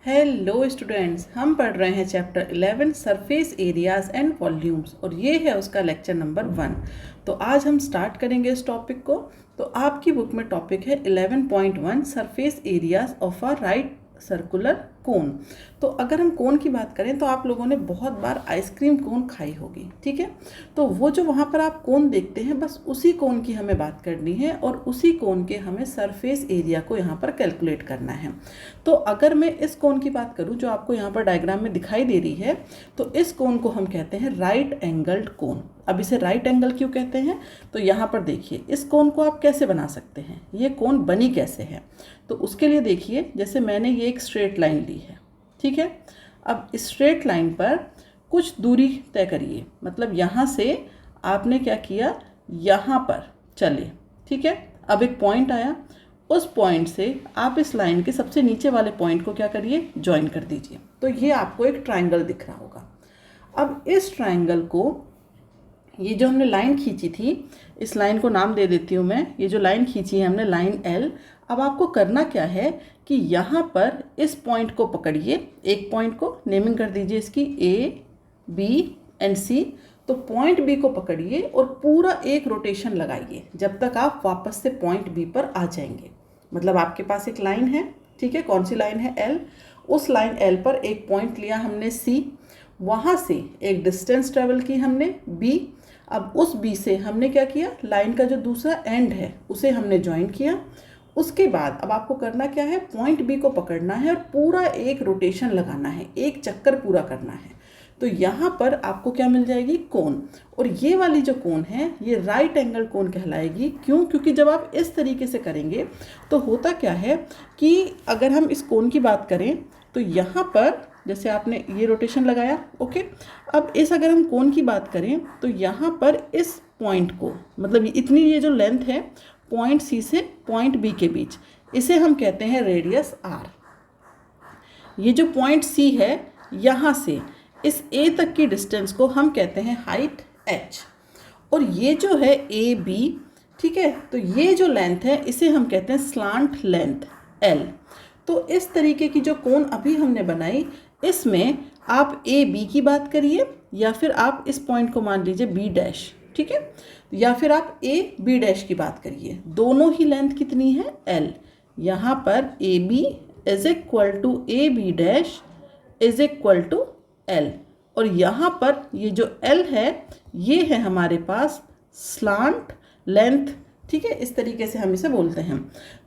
Hello students, हम पढ़ रहे हैं chapter 11 surface areas and volumes और ये है उसका लेक्चर नंबर 1। तो आज हम स्टार्ट करेंगे इस टॉपिक को। तो आपकी बुक में टॉपिक है 11.1 surface areas of a right circular कोन। तो अगर हम कोन की बात करें तो आप लोगों ने बहुत बार आइसक्रीम कोन खाई होगी, ठीक है। तो वो जो वहाँ पर आप कोन देखते हैं, बस उसी कोन की हमें बात करनी है और उसी कोन के हमें सरफेस एरिया को यहाँ पर कैलकुलेट करना है। तो अगर मैं इस कोन की बात करूँ जो आपको यहाँ पर डायग्राम में दिखाई दे रही है, तो इस कोन को हम कहते हैं राइट एंगल्ड कोन। अब इसे राइट एंगल क्यों कहते हैं, तो यहाँ पर देखिए इस कोन को आप कैसे बना सकते हैं, ये कोन बनी कैसे है। तो उसके लिए देखिए, जैसे मैंने ये एक स्ट्रेट लाइन ली है, ठीक है। अब इस स्ट्रेट लाइन पर कुछ दूरी तय करिए, मतलब यहाँ से आपने क्या किया, यहाँ पर चले, ठीक है। अब एक पॉइंट आया, उस पॉइंट से आप इस लाइन के सबसे नीचे वाले पॉइंट को क्या करिए, ज्वाइन कर दीजिए। तो ये आपको एक ट्रायंगल दिख रहा होगा। अब इस ट्रायंगल को, ये जो हमने लाइन खींची थी, इस लाइन को नाम दे देती हूँ मैं। ये जो लाइन खींची है हमने, लाइन L। अब आपको करना क्या है कि यहाँ पर इस पॉइंट को पकड़िए, एक पॉइंट को नेमिंग कर दीजिए इसकी A, B एंड C। तो पॉइंट B को पकड़िए और पूरा एक रोटेशन लगाइए जब तक आप वापस से पॉइंट B पर आ जाएंगे। मतलब आपके पास एक लाइन है, ठीक है। कौन सी लाइन है, L। उस लाइन L पर एक पॉइंट लिया हमने C, वहाँ से एक डिस्टेंस ट्रेवल की हमने B। अब उस B से हमने क्या किया, लाइन का जो दूसरा एंड है उसे हमने ज्वाइन किया। उसके बाद अब आपको करना क्या है, पॉइंट B को पकड़ना है और पूरा एक रोटेशन लगाना है, एक चक्कर पूरा करना है। तो यहाँ पर आपको क्या मिल जाएगी, कोन। और ये वाली जो कोन है ये राइट एंगल कोन कहलाएगी। क्यों? क्योंकि जब आप इस तरीके से करेंगे तो होता क्या है कि अगर हम इस कोन की बात करें तो यहाँ पर जैसे आपने ये रोटेशन लगाया, ओके। अब इस अगर हम कोन की बात करें तो यहाँ पर इस पॉइंट को, मतलब इतनी ये जो लेंथ है पॉइंट C से पॉइंट B के बीच, इसे हम कहते हैं रेडियस R। ये जो पॉइंट C है, यहाँ से इस A तक की डिस्टेंस को हम कहते हैं हाइट H। और ये जो है AB, ठीक है, तो ये जो लेंथ है इसे हम कहते हैं स्लांट लेंथ L। तो इस तरीके की जो कोन अभी हमने बनाई, इसमें आप AB की बात करिए या फिर आप इस पॉइंट को मान लीजिए B', ठीक है, या फिर आप AB' की बात करिए। दोनों ही लेंथ कितनी है, L। यहाँ पर AB is equal to AB' is equal to L। और यहाँ पर ये जो L है ये है हमारे पास स्लांट लेंथ, ठीक है, इस तरीके से हम इसे बोलते हैं।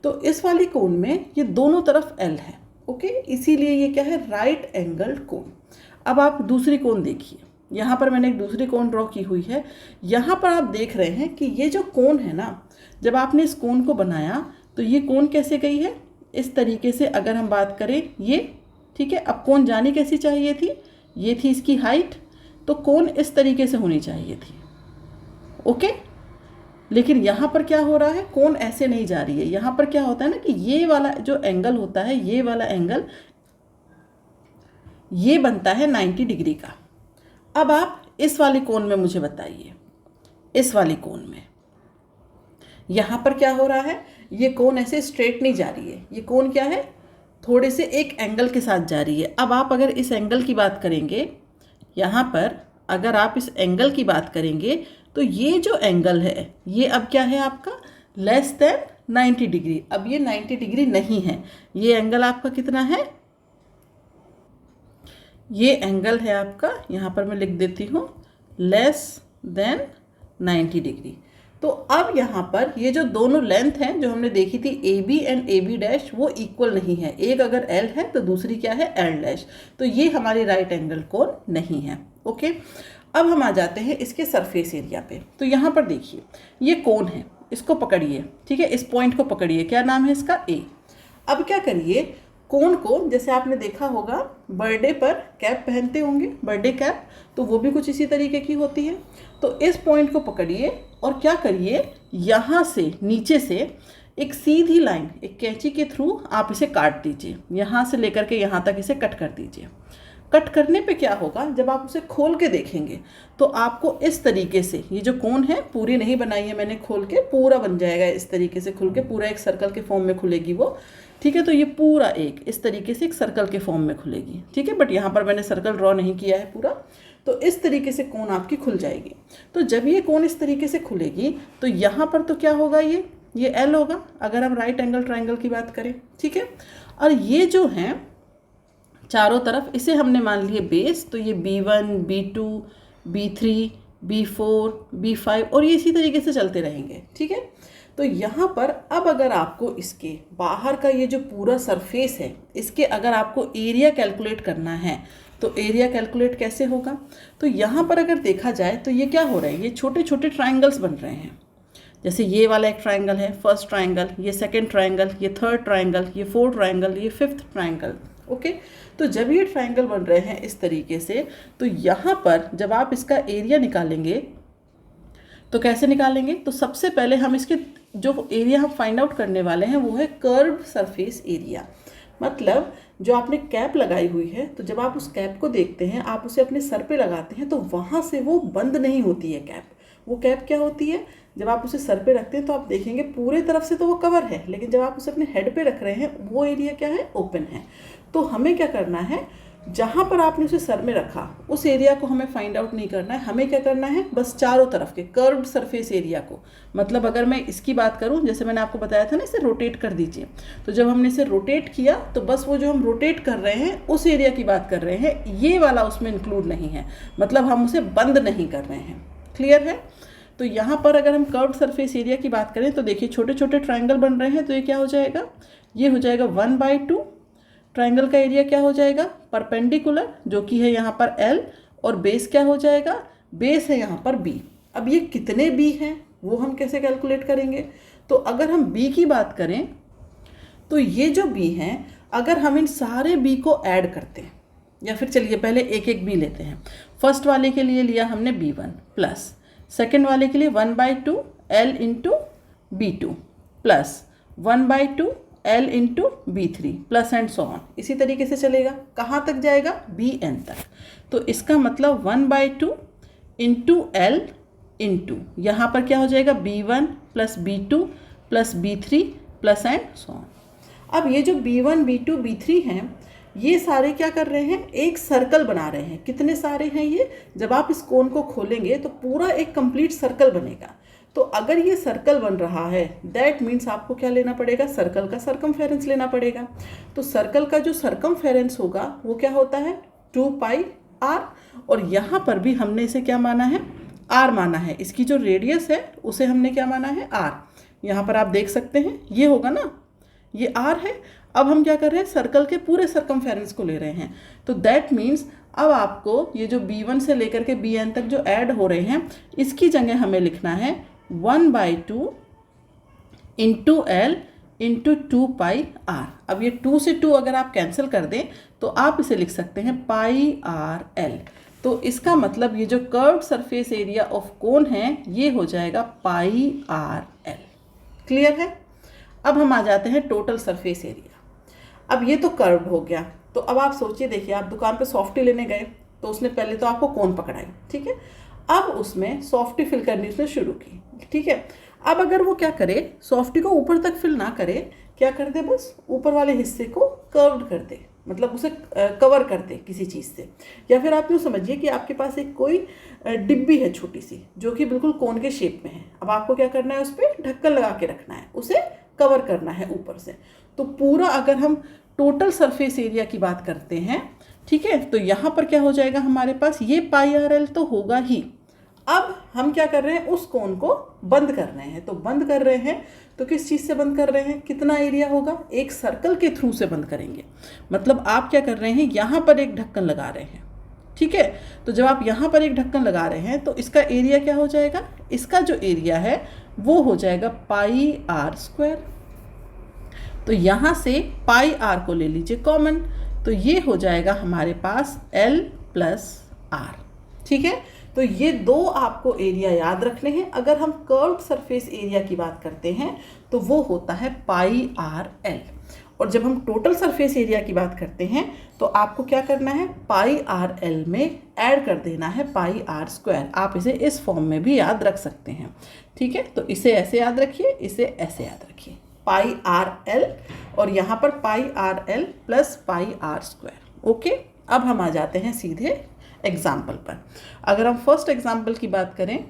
तो इस वाली कोन में ये दोनों तरफ L है, ओके, इसीलिए ये क्या है, राइट एंगल्ड कोन। अब आप दूसरी कोन देखिए, यहाँ पर मैंने एक दूसरी कोन ड्रॉ की हुई है। यहाँ पर आप देख रहे हैं कि ये जो कोन है ना, जब आपने इस कोन को बनाया तो ये कोन कैसे गई है, इस तरीके से अगर हम बात करें ये, ठीक है। अब कोन जानी कैसी चाहिए थी, ये थी इसकी हाइट, तो कोन इस तरीके से होनी चाहिए थी, ओके। लेकिन यहाँ पर क्या हो रहा है, कोन ऐसे नहीं जा रही है। यहाँ पर क्या होता है ना कि ये वाला जो एंगल होता है, ये वाला एंगल ये बनता है 90 डिग्री का। अब आप इस वाली कोन में मुझे बताइए, इस वाली कोन में यहाँ पर क्या हो रहा है, ये कोन ऐसे स्ट्रेट नहीं जा रही है, ये कोन क्या है, थोड़े से एक एंगल के साथ जा रही है। अब आप अगर इस एंगल की बात करेंगे, यहाँ पर अगर आप इस एंगल की बात करेंगे तो ये जो एंगल है ये अब क्या है आपका, लेस देन 90 डिग्री। अब ये 90 डिग्री नहीं है, ये एंगल आपका कितना है, ये एंगल है आपका, यहाँ पर मैं लिख देती हूँ, लेस देन 90 डिग्री। तो अब यहाँ पर ये जो दोनों लेंथ हैं जो हमने देखी थी AB एंड AB', वो इक्वल नहीं है। एक अगर L है तो दूसरी क्या है, L'। तो ये हमारी राइट एंगल कोन नहीं है, ओके। अब हम आ जाते हैं इसके सरफेस एरिया पे। तो यहाँ पर देखिए ये कोन है, इसको पकड़िए, ठीक है, इस पॉइंट को पकड़िए, क्या नाम है इसका, A। अब क्या करिए, कोन को, जैसे आपने देखा होगा बर्थडे पर कैप पहनते होंगे, बर्थडे कैप, तो वो भी कुछ इसी तरीके की होती है। तो इस पॉइंट को पकड़िए और क्या करिए, यहाँ से नीचे से एक सीधी लाइन, एक कैंची के थ्रू आप इसे काट दीजिए, यहाँ से लेकर के यहाँ तक इसे कट कर दीजिए। कट करने पे क्या होगा, जब आप उसे खोल के देखेंगे तो आपको इस तरीके से, ये जो कोन है पूरी नहीं बनाई है मैंने खोल के, पूरा बन जाएगा इस तरीके से खुल के, पूरा एक सर्कल के फॉर्म में खुलेगी वो, ठीक है। तो ये पूरा एक इस तरीके से एक सर्कल के फॉर्म में खुलेगी, ठीक है। बट यहाँ पर मैंने सर्कल ड्रॉ नहीं किया है पूरा। तो इस तरीके से कोन आपकी खुल जाएगी। तो जब ये कोन इस तरीके से खुलेगी तो यहाँ पर तो क्या होगा, ये एल होगा अगर हम राइट एंगल ट्राइंगल की बात करें, ठीक है। और ये जो हैं चारों तरफ, इसे हमने मान लिए बेस, तो ये B1, B2, B3, B4, B5 और ये इसी तरीके से चलते रहेंगे, ठीक है। तो यहाँ पर अब अगर आपको इसके बाहर का ये जो पूरा सरफेस है, इसके अगर आपको एरिया कैलकुलेट करना है तो एरिया कैलकुलेट कैसे होगा। तो यहाँ पर अगर देखा जाए तो ये क्या हो रहा है, ये छोटे छोटे ट्राइंगल्स बन रहे हैं। जैसे ये वाला एक ट्राइंगल है, फर्स्ट ट्राइंगल, ये सेकंड ट्राइंगल, ये थर्ड ट्राइंगल, ये फोर्थ ट्राइंगल, ये फिफ्थ ट्राइंगल, ओके। तो जब ये ट्राइंगल बन रहे हैं इस तरीके से, तो यहाँ पर जब आप इसका एरिया निकालेंगे तो कैसे निकालेंगे, तो सबसे पहले हम इसके जो एरिया हम फाइंड आउट करने वाले हैं वो है कर्व्ड सरफेस एरिया। मतलब जो आपने कैप लगाई हुई है, तो जब आप उस कैप को देखते हैं, आप उसे अपने सर पे लगाते हैं तो वहाँ से वो बंद नहीं होती है कैप। वो कैप क्या होती है, जब आप उसे सर पे रखते हैं तो आप देखेंगे पूरे तरफ से तो वो कवर है, लेकिन जब आप उसे अपने हेड पे रख रहे हैं वो एरिया क्या है, ओपन है। तो हमें क्या करना है, जहाँ पर आपने उसे सर में रखा उस एरिया को हमें फाइंड आउट नहीं करना है, हमें क्या करना है, बस चारों तरफ के कर्व्ड सरफेस एरिया को। मतलब अगर मैं इसकी बात करूँ, जैसे मैंने आपको बताया था ना, इसे रोटेट कर दीजिए। तो जब हमने इसे रोटेट किया तो बस वो जो हम रोटेट कर रहे हैं उस एरिया की बात कर रहे हैं, ये वाला उसमें इंक्लूड नहीं है। मतलब हम उसे बंद नहीं कर रहे हैं। क्लियर है। तो यहाँ पर अगर हम कर्व्ड सरफेस एरिया की बात करें तो देखिए छोटे छोटे ट्राइंगल बन रहे हैं, तो ये क्या हो जाएगा, ये हो जाएगा 1/2। ट्राइंगल का एरिया क्या हो जाएगा, परपेंडिकुलर, जो कि है यहाँ पर L, और बेस क्या हो जाएगा, बेस है यहाँ पर B। अब ये कितने B हैं वो हम कैसे कैलकुलेट करेंगे। तो अगर हम B की बात करें तो ये जो B हैं, अगर हम इन सारे B को ऐड करते हैं, या फिर चलिए पहले एक एक B लेते हैं। फर्स्ट वाले के लिए लिया हमने B1 प्लस, सेकेंड वाले के लिए 1/2 L into B2 plus 1/2 L into B3 plus and so on. इसी तरीके से चलेगा, कहाँ तक जाएगा, Bn तक। तो इसका मतलब 1/2 इंटू L इंटू यहाँ पर क्या हो जाएगा, B1 plus B2 plus B3 plus and so on. अब ये जो B1, B2, B3 हैं, ये सारे क्या कर रहे हैं, एक सर्कल बना रहे हैं। कितने सारे हैं ये, जब आप इस कोन को खोलेंगे तो पूरा एक कंप्लीट सर्कल बनेगा। तो अगर ये सर्कल बन रहा है, दैट मीन्स आपको क्या लेना पड़ेगा, सर्कल का सरकमफेरेंस लेना पड़ेगा। तो सर्कल का जो सरकमफेरेंस होगा वो क्या होता है, 2πr। और यहाँ पर भी हमने इसे क्या माना है, r माना है। इसकी जो रेडियस है उसे हमने क्या माना है, r। यहाँ पर आप देख सकते हैं ये होगा ना, ये r है। अब हम क्या कर रहे हैं, सर्कल के पूरे सरकमफेरेंस को ले रहे हैं। तो दैट मीन्स अब आपको ये जो B1 से लेकर के Bn तक जो ऐड हो रहे हैं, इसकी जगह हमें लिखना है 1/2 इंटू L इंटू 2πr। अब ये 2 से 2 अगर आप कैंसिल कर दें तो आप इसे लिख सकते हैं πrl। तो इसका मतलब ये जो curved surface area of cone है ये हो जाएगा πrl। क्लियर है। अब हम आ जाते हैं टोटल सरफेस एरिया। अब ये तो कर्व्ड हो गया। तो अब आप सोचिए, देखिए आप दुकान पे सॉफ्टी लेने गए तो उसने पहले तो आपको कोन पकड़ाई, ठीक है। अब उसमें सॉफ्टी फिल करनी उसने शुरू की, ठीक है। अब अगर वो क्या करे, सॉफ्टी को ऊपर तक फिल ना करे, क्या कर दे, बस ऊपर वाले हिस्से को कर्व्ड कर दे, मतलब उसे कवर कर दे किसी चीज़ से। या फिर आप यूँ समझिए कि आपके पास एक कोई डिब्बी है छोटी सी, जो कि बिल्कुल कोन के शेप में है। अब आपको क्या करना है, उस पर ढक्कन लगा के रखना है, उसे कवर करना है ऊपर से। तो पूरा अगर हम टोटल सरफेस एरिया की बात करते हैं, ठीक है, तो यहाँ पर क्या हो जाएगा हमारे पास, ये πrl तो होगा ही। अब हम क्या कर रहे हैं, उस कोन को बंद कर रहे हैं। तो बंद कर रहे हैं तो किस चीज़ से बंद कर रहे हैं, कितना एरिया होगा, एक सर्कल के थ्रू से बंद करेंगे। मतलब आप क्या कर रहे हैं, यहाँ पर एक ढक्कन लगा रहे हैं, ठीक है। तो जब आप यहाँ पर एक ढक्कन लगा रहे हैं तो इसका एरिया क्या हो जाएगा, इसका जो एरिया है वो हो जाएगा πr²। तो यहाँ से πr को ले लीजिए कॉमन, तो ये हो जाएगा हमारे पास L + r, ठीक है। तो ये दो आपको एरिया याद रखने हैं। अगर हम कर्व्ड सरफेस एरिया की बात करते हैं तो वो होता है πrl। और जब हम टोटल सरफेस एरिया की बात करते हैं तो आपको क्या करना है, πrl में ऐड कर देना है πr²। आप इसे इस फॉर्म में भी याद रख सकते हैं, ठीक है। तो इसे ऐसे याद रखिए, इसे ऐसे याद रखिए। पाई आर एल और यहाँ पर pi r l plus pi r square. Okay, अब हम आ जाते हैं सीधे एग्जाम्पल पर। अगर हम फर्स्ट एग्जाम्पल की बात करें,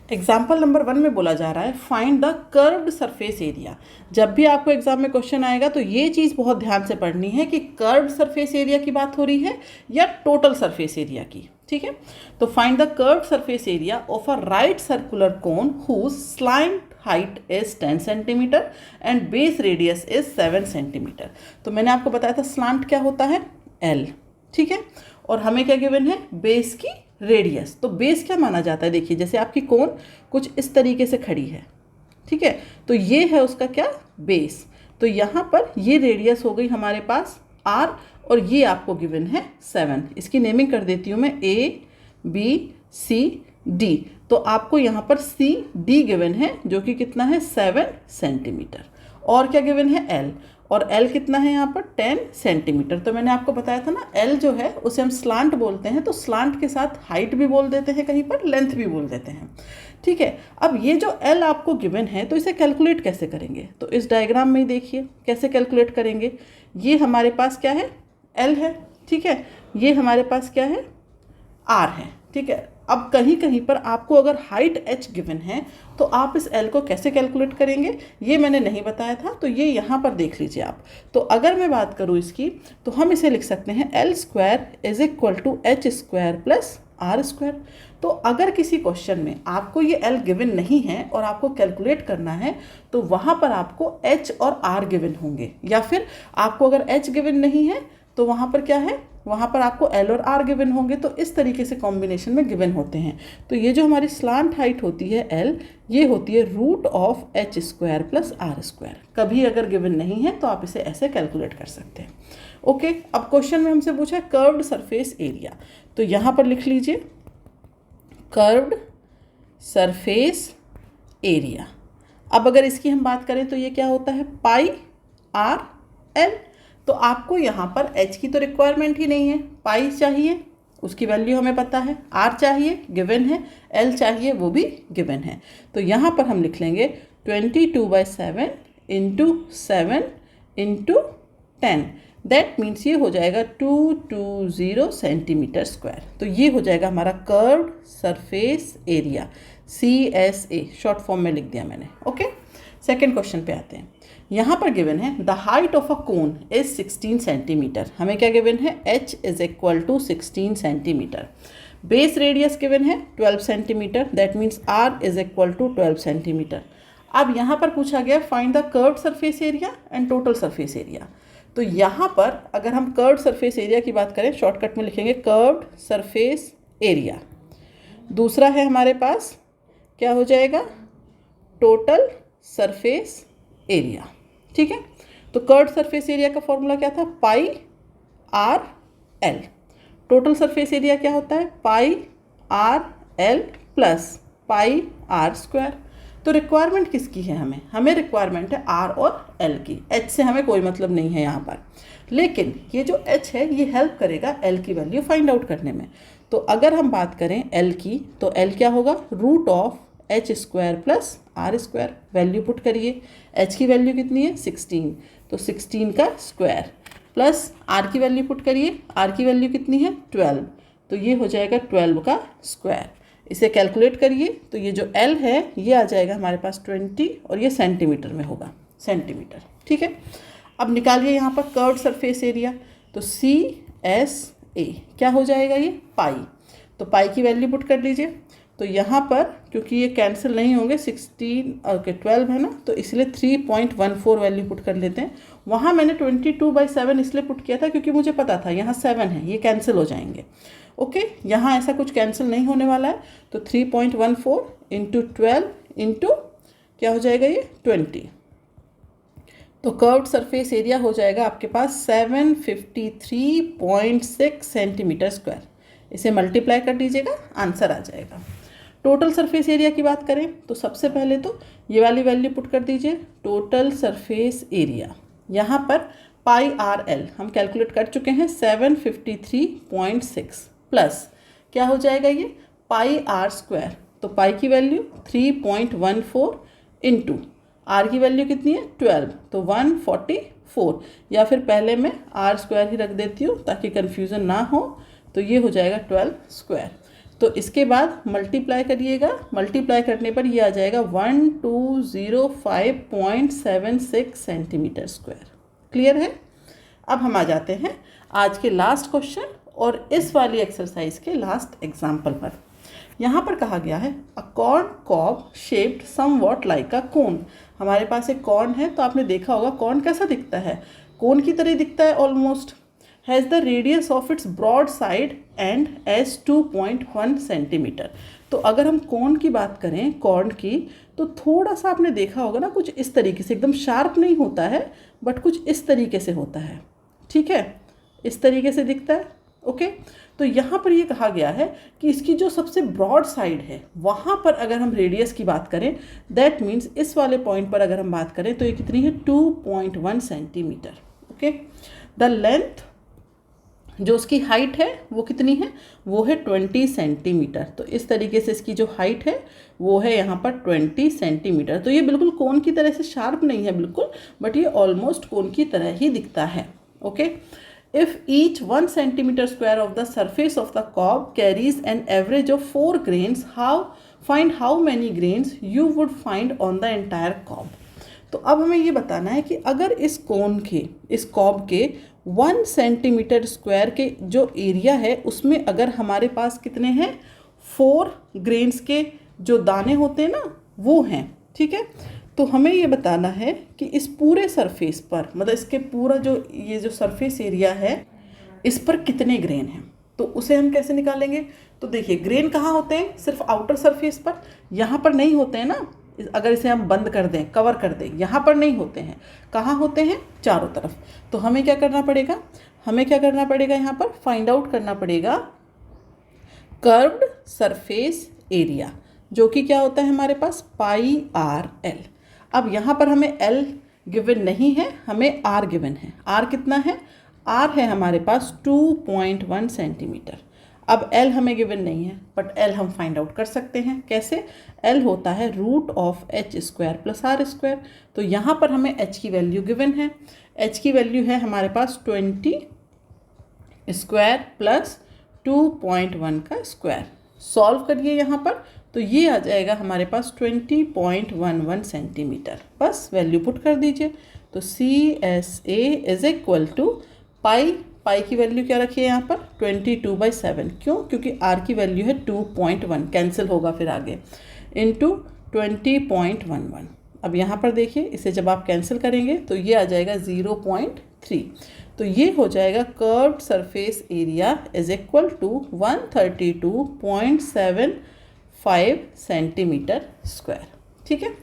एग्जाम्पल नंबर 1 में बोला जा रहा है find the curved surface area. जब भी आपको एग्जाम में क्वेश्चन आएगा तो ये चीज़ बहुत ध्यान से पढ़नी है कि कर्व्ड सरफेस एरिया की बात हो रही है या टोटल सरफेस एरिया की। ठीक है, तो find the curved surface area of a right circular cone whose slant height is 10 centimetre and base radius is 7 centimetre. तो मैंने आपको बताया था स्लांट क्या होता है, एल। ठीक है, और हमें क्या गिवन है, बेस की रेडियस। तो बेस क्या माना जाता है, देखिए जैसे आपकी कोन कुछ इस तरीके से खड़ी है, ठीक है, तो ये है उसका क्या, बेस। तो यहाँ पर ये रेडियस हो गई हमारे पास आर और ये आपको गिवन है 7। इसकी नेमिंग कर देती हूँ मैं ए बी सी डी। तो आपको यहाँ पर सी डी गिवन है जो कि कितना है 7 सेंटीमीटर। और क्या गिवन है, एल, और एल कितना है यहाँ पर 10 सेंटीमीटर। तो मैंने आपको बताया था ना, एल जो है उसे हम स्लांट बोलते हैं, तो स्लांट के साथ हाइट भी बोल देते हैं, कहीं पर लेंथ भी बोल देते हैं। ठीक है, अब ये जो एल आपको गिवन है तो इसे कैलकुलेट कैसे करेंगे, तो इस डायग्राम में ही देखिए कैसे कैलकुलेट करेंगे। ये हमारे पास क्या है, एल है। ठीक है, ये हमारे पास क्या है, आर है। ठीक है, अब कहीं कहीं पर आपको अगर हाइट एच गिवन है तो आप इस एल को कैसे कैलकुलेट करेंगे ये मैंने नहीं बताया था, तो ये यहाँ पर देख लीजिए आप। तो अगर मैं बात करूँ इसकी तो हम इसे लिख सकते हैं l square is equal to h square plus r square. तो अगर किसी क्वेश्चन में आपको ये एल गिवन नहीं है और आपको कैलकुलेट करना है तो वहाँ पर आपको एच और आर गिवन होंगे, या फिर आपको अगर एच गिवन नहीं है तो वहाँ पर क्या है, वहाँ पर आपको एल और आर गिवन होंगे। तो इस तरीके से कॉम्बिनेशन में गिवन होते हैं। तो ये जो हमारी स्लांट हाइट होती है एल, ये होती है root of h square plus r square. कभी अगर गिवन नहीं है तो आप इसे ऐसे कैलकुलेट कर सकते हैं। ओके, अब क्वेश्चन में हमसे पूछा कर्व्ड सरफेस एरिया, तो यहाँ पर लिख लीजिए कर्व्ड सरफेस एरिया। अब अगर इसकी हम बात करें तो ये क्या होता है, पाई आर एल। तो आपको यहाँ पर h की तो रिक्वायरमेंट ही नहीं है, पाई चाहिए उसकी वैल्यू हमें पता है, r चाहिए गिवन है, l चाहिए वो भी गिवन है। तो यहाँ पर हम लिख लेंगे 22/7 इंटू 7 इंटू 10, दैट मीन्स ये हो जाएगा 220 सेंटीमीटर स्क्वायर। तो ये हो जाएगा हमारा curved surface area, CSA short form में लिख दिया मैंने। ओके, सेकेंड क्वेश्चन पे आते हैं। यहाँ पर गिवन है the height of a cone is 16 centimetre. हमें क्या गिवन है, h is equal to 16 centimetre. Base radius given है 12 centimetre, that means r is equal to 12 centimetre. अब यहाँ पर पूछा गया find the curved surface area and total surface area. तो यहाँ पर अगर हम कर्व्ड सरफेस एरिया की बात करें, शॉर्टकट में लिखेंगे कर्व्ड सरफेस एरिया। दूसरा है हमारे पास क्या हो जाएगा, टोटल सरफेस एरिया। ठीक है, तो कर्व्ड सरफेस एरिया का फॉर्मूला क्या था, pi r l. Total surface area क्या होता है, pi r l plus pi r square. तो रिक्वायरमेंट किसकी है, हमें रिक्वायरमेंट है आर और एल की, एच से हमें कोई मतलब नहीं है यहाँ पर। लेकिन ये जो एच है ये हेल्प करेगा एल की वैल्यू फाइंड आउट करने में। तो अगर हम बात करें एल की, तो एल क्या होगा, root of h square plus r square. Value put करिए, एच की वैल्यू कितनी है 16, तो 16 का स्क्वायर प्लस आर की वैल्यू पुट करिए, आर की वैल्यू कितनी है 12, तो ये हो जाएगा 12 का स्क्वायर। इसे कैलकुलेट करिए तो ये जो एल है ये आ जाएगा हमारे पास 20 और ये सेंटीमीटर में होगा, सेंटीमीटर। ठीक है, अब निकालिए यहाँ पर कर्व्ड सरफेस एरिया। तो CSA क्या हो जाएगा, ये पाई। तो पाई की वैल्यू पुट कर लीजिए। तो यहाँ पर क्योंकि ये कैंसिल नहीं होंगे, 12 है ना, तो इसलिए 3.14 वैल्यू पुट कर लेते हैं। वहाँ मैंने 22/7 इसलिए पुट किया था क्योंकि मुझे पता था यहाँ 7 है, ये कैंसिल हो जाएंगे। ओके, यहाँ ऐसा कुछ कैंसिल नहीं होने वाला है। तो 3.14 इंटू 12 इंटू क्या हो जाएगा, ये 20। तो कर्व्ड सरफेस एरिया हो जाएगा आपके पास 753.6 सेंटीमीटर स्क्वायर। इसे मल्टीप्लाई कर दीजिएगा, आंसर आ जाएगा। टोटल सरफेस एरिया की बात करें तो सबसे पहले तो ये वाली वैल्यू पुट कर दीजिए, टोटल सरफेस एरिया। यहाँ पर पाई आर एल हम कैलकुलेट कर चुके हैं 753.6 प्लस क्या हो जाएगा ये पाई आर स्क्वायर। तो पाई की वैल्यू 3.14 इंटू, आर की वैल्यू कितनी है 12, तो 144, या फिर पहले मैं आर स्क्वायर ही रख देती हूँ ताकि कन्फ्यूज़न ना हो, तो ये हो जाएगा 12 स्क्वायर। तो इसके बाद मल्टीप्लाई करिएगा, मल्टीप्लाई करने पर ये आ जाएगा 1205.76 सेंटीमीटर स्क्वायर। क्लियर है? अब हम आ जाते हैं आज के लास्ट क्वेश्चन और इस वाली एक्सरसाइज के लास्ट एग्जाम्पल पर। यहाँ पर कहा गया है a corn cob shaped somewhat like a cone. हमारे पास एक कॉर्न है, तो आपने देखा होगा कॉर्न कैसा दिखता है, कोन की तरह दिखता है almost. Has the radius of its broad side end as 2.1 centimetre. तो अगर हम कोन की बात करें, कॉर्न की, तो थोड़ा सा आपने देखा होगा ना, कुछ इस तरीके से, एकदम शार्प नहीं होता है बट कुछ इस तरीके से होता है। ठीक है, इस तरीके से दिखता है। ओके, तो यहाँ पर ये कहा गया है कि इसकी जो सबसे ब्रॉड साइड है वहाँ पर अगर हम रेडियस की बात करें, दैट मीन्स इस वाले पॉइंट पर अगर हम बात करें तो ये कितनी है 2.1 सेंटीमीटर। ओके, द लेंथ जो उसकी हाइट है वो कितनी है, वो है 20 सेंटीमीटर। तो इस तरीके से इसकी जो हाइट है वो है यहाँ पर 20 सेंटीमीटर। तो ये बिल्कुल कोन की तरह से शार्प नहीं है बिल्कुल, बट ये ऑलमोस्ट कोन की तरह ही दिखता है। Okay, if each 1 centimeter square of the surface of the cob carries an average of 4 grains, find how many grains you would find on the entire cob। तो अब हमें ये बताना है कि अगर इस कॉब के 1 सेंटीमीटर स्क्वायर के जो एरिया है उसमें अगर हमारे पास कितने हैं 4 ग्रेन्स के जो दाने होते हैं ना वो हैं। ठीक है, तो हमें ये बताना है कि इस पूरे सरफेस पर, मतलब इसके पूरा जो ये जो सरफेस एरिया है इस पर कितने ग्रेन हैं। तो उसे हम कैसे निकालेंगे, तो देखिए ग्रेन कहाँ होते हैं, सिर्फ आउटर सरफेस पर, यहाँ पर नहीं होते हैं ना। अगर इसे हम बंद कर दें, कवर कर दें, यहाँ पर नहीं होते हैं, कहाँ होते हैं, चारों तरफ। तो हमें क्या करना पड़ेगा, यहाँ पर फाइंड आउट करना पड़ेगा कर्व्ड सरफेस एरिया, जो कि क्या होता है हमारे पास πRL। अब यहाँ पर हमें L गिवन नहीं है, हमें R गिवन है। R कितना है, R है हमारे पास 2.1 सेंटीमीटर। अब L हमें गिवन नहीं है, बट L हम फाइंड आउट कर सकते हैं। कैसे, L होता है √h² + r²। तो यहाँ पर हमें h की वैल्यू गिवन है, h की वैल्यू है हमारे पास 20² + 2.1 का स्क्वायर। सॉल्व करिए यहाँ पर, तो ये आ जाएगा हमारे पास 20.11 सेंटीमीटर। बस वैल्यू पुट कर दीजिए। तो CSA = पाई की वैल्यू क्या रखी है यहाँ पर 22/7। क्यों, क्योंकि R की वैल्यू है 2.1, कैंसिल होगा फिर आगे, इंटू 20.11। अब यहाँ पर देखिए, इसे जब आप कैंसिल करेंगे तो ये आ जाएगा 0.3। तो ये हो जाएगा curved surface area = 132.75 centimetre square. ठीक है,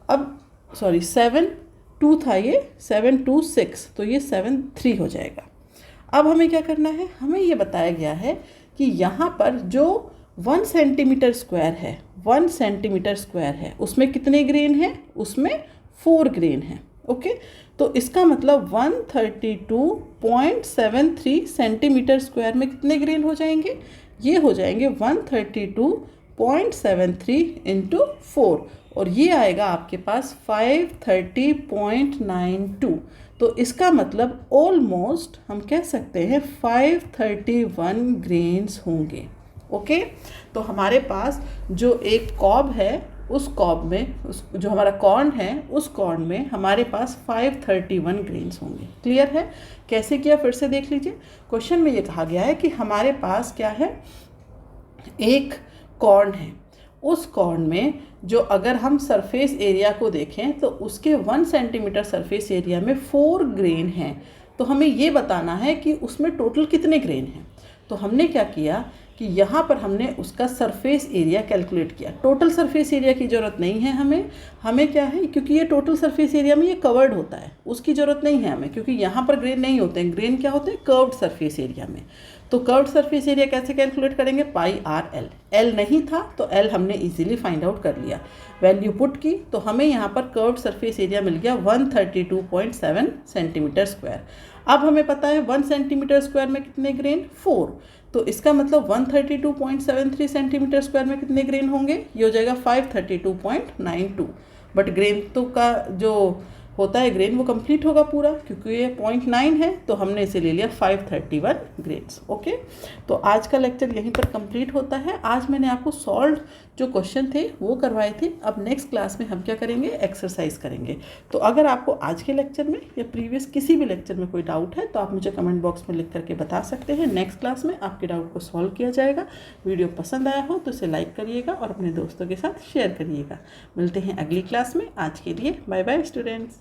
अब 7.2 था, ये 7.26, तो ये 7.3 हो जाएगा। अब हमें क्या करना है, हमें ये बताया गया है कि यहाँ पर जो 1 सेंटीमीटर स्क्वायर है, 1 सेंटीमीटर स्क्वायर है, उसमें कितने ग्रेन हैं, उसमें 4 ग्रेन हैं। ओके, तो इसका मतलब 132.73 सेंटीमीटर स्क्वायर में कितने ग्रेन हो जाएंगे, ये हो जाएंगे 132.73 × 4, और ये आएगा आपके पास 530.92। तो इसका मतलब ऑलमोस्ट हम कह सकते हैं 531 ग्रेन्स होंगे। ओके, तो हमारे पास जो एक कॉब है, उस कॉब में जो हमारा कॉर्न है, उस कॉर्न में हमारे पास 531 ग्रेन्स होंगे। क्लियर है? कैसे किया फिर से देख लीजिए। क्वेश्चन में ये कहा गया है कि हमारे पास क्या है, एक कॉर्न है, उस कॉर्न में जो अगर हम सरफेस एरिया को देखें तो उसके 1 सेंटीमीटर सरफेस एरिया में 4 ग्रेन हैं। तो हमें ये बताना है कि उसमें टोटल कितने ग्रेन हैं। तो हमने क्या किया कि यहाँ पर हमने उसका सरफेस एरिया कैलकुलेट किया। टोटल सरफेस एरिया की ज़रूरत नहीं है हमें क्या है, क्योंकि ये टोटल सरफेस एरिया में ये कवर्ड होता है, उसकी ज़रूरत नहीं है हमें, क्योंकि यहाँ पर ग्रेन नहीं होते हैं। ग्रेन क्या होते हैं, कर्व्ड सरफेस एरिया में। तो कर्व्ड सरफेस एरिया कैसे कैलकुलेट करेंगे, πRL। L नहीं था तो L हमने इजीली फाइंड आउट कर लिया, वैल्यू पुट की, तो हमें यहाँ पर कर्व्ड सरफेस एरिया मिल गया 132.7 सेंटीमीटर स्क्वायर। अब हमें पता है 1 सेंटीमीटर स्क्वायर में कितने ग्रेन, 4। तो इसका मतलब 132.73 सेंटीमीटर स्क्वायर में कितने ग्रेन होंगे, ये हो जाएगा 532.92। बट ग्रेन तो का जो होता है ग्रेन वो कंप्लीट होगा पूरा, क्योंकि ये 0.9 है तो हमने इसे ले लिया 531 ग्रेन्स। ओके, तो आज का लेक्चर यहीं पर कंप्लीट होता है। आज मैंने आपको सॉल्व जो क्वेश्चन थे वो करवाए थे। अब नेक्स्ट क्लास में हम क्या करेंगे, एक्सरसाइज करेंगे। तो अगर आपको आज के लेक्चर में या प्रीवियस किसी भी लेक्चर में कोई डाउट है तो आप मुझे कमेंट बॉक्स में लिख करके बता सकते हैं। नेक्स्ट क्लास में आपके डाउट को सॉल्व किया जाएगा। वीडियो पसंद आया हो तो इसे लाइक करिएगा और अपने दोस्तों के साथ शेयर करिएगा। मिलते हैं अगली क्लास में। आज के लिए बाय बाय स्टूडेंट्स।